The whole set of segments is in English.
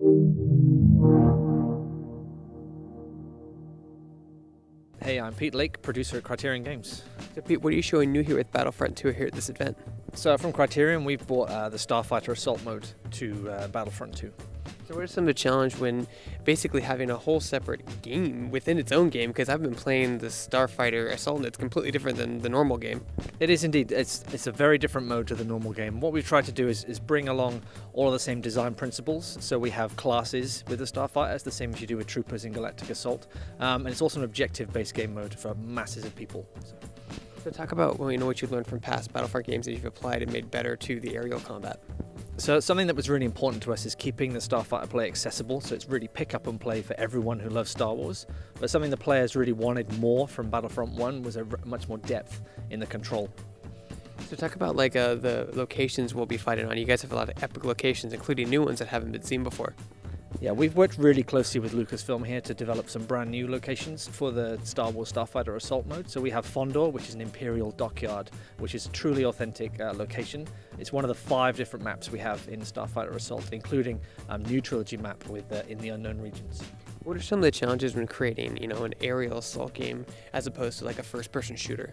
Hey, I'm Pete Lake, producer at Criterion Games. So Pete, what are you showing new here with Battlefront 2 here at this event? So from Criterion, we've brought the Starfighter Assault mode to Battlefront 2. So what are some of the challenges when basically having a whole separate game within its own game? Because I've been playing the Starfighter Assault and it's completely different than the normal game. It is indeed. It's a very different mode to the normal game. What we've tried to do is bring along all of the same design principles. So we have classes with the Starfighter, it's the same as you do with Troopers in Galactic Assault. And it's also an objective-based game mode for masses of people. So talk about what you learned from past Battlefront games that you've applied and made better to the aerial combat. So something that was really important to us is keeping the Starfighter play accessible, so it's really pick up and play for everyone who loves Star Wars. But something the players really wanted more from Battlefront 1 was much more depth in the control. So talk about the locations we'll be fighting on. You guys have a lot of epic locations, including new ones that haven't been seen before. Yeah, we've worked really closely with Lucasfilm here to develop some brand new locations for the Star Wars Starfighter Assault mode. So we have Fondor, which is an Imperial dockyard, which is a truly authentic location. It's one of the 5 different maps we have in Starfighter Assault, including a new trilogy map with in the unknown regions. What are some of the challenges when creating, an aerial assault game as opposed to like a first-person shooter?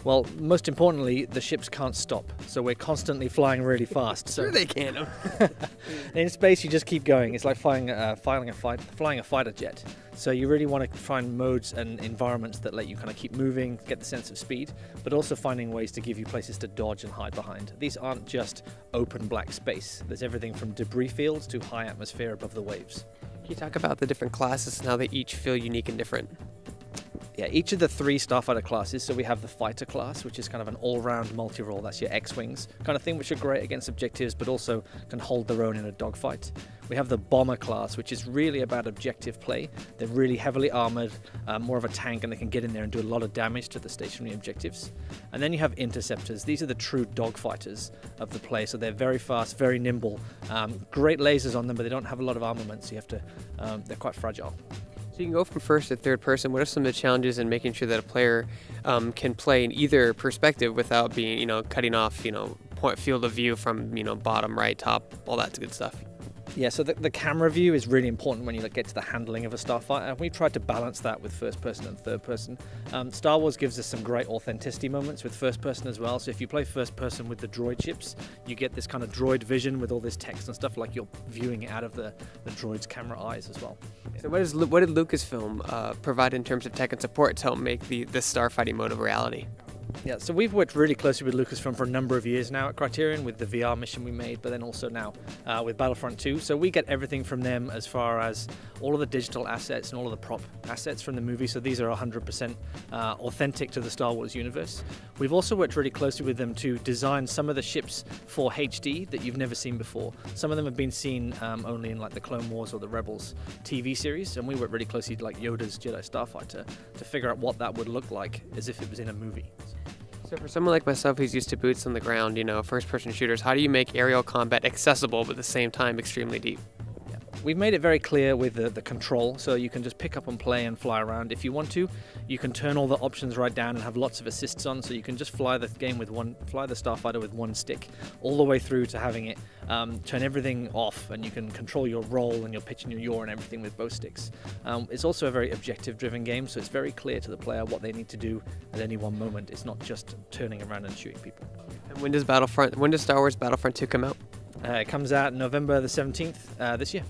Well, most importantly, the ships can't stop, so we're constantly flying really fast. Sure they can. In space, you just keep going. It's like flying a fighter jet. So you really want to find modes and environments that let you kind of keep moving, get the sense of speed, but also finding ways to give you places to dodge and hide behind. These aren't just open black space. There's everything from debris fields to high atmosphere above the waves. Can you talk about the different classes and how they each feel unique and different? Yeah, each of the 3 Starfighter classes, so we have the Fighter class, which is kind of an all-round multi-role, that's your X-Wings kind of thing, which are great against objectives, but also can hold their own in a dogfight. We have the Bomber class, which is really about objective play. They're really heavily armored, more of a tank, and they can get in there and do a lot of damage to the stationary objectives. And then you have Interceptors. These are the true dogfighters of the play, so they're very fast, very nimble, great lasers on them, but they don't have a lot of armament, so you have to, they're quite fragile. So you can go from first to third person. What are some of the challenges in making sure that a player can play in either perspective without being, cutting off, field of view from, bottom, right, top, all that good stuff? Yeah, so the camera view is really important when you get to the handling of a Starfighter. We've tried to balance that with first person and third person. Star Wars gives us some great authenticity moments with first person as well. So if you play first person with the droid ships, you get this kind of droid vision with all this text and stuff, like you're viewing it out of the droid's camera eyes as well. So what did Lucasfilm provide in terms of tech and support to help make the starfighting mode a reality? Yeah, so we've worked really closely with Lucasfilm for a number of years now at Criterion with the VR mission we made, but then also now with Battlefront 2. So we get everything from them as far as all of the digital assets and all of the prop assets from the movie. So these are 100% authentic to the Star Wars universe. We've also worked really closely with them to design some of the ships for HD that you've never seen before. Some of them have been seen only in like the Clone Wars or the Rebels TV series, and we worked really closely to like Yoda's Jedi Starfighter to figure out what that would look like as if it was in a movie. So for someone like myself who's used to boots on the ground, first-person shooters, how do you make aerial combat accessible but at the same time extremely deep? We've made it very clear with the control, so you can just pick up and play and fly around. If you want to, you can turn all the options right down and have lots of assists on, so you can just fly the Starfighter with one stick, all the way through to having it turn everything off, and you can control your roll and your pitch and your yaw and everything with both sticks. It's also a very objective-driven game, so it's very clear to the player what they need to do at any one moment. It's not just turning around and shooting people. And when does Star Wars Battlefront 2 come out? It comes out November the 17th this year.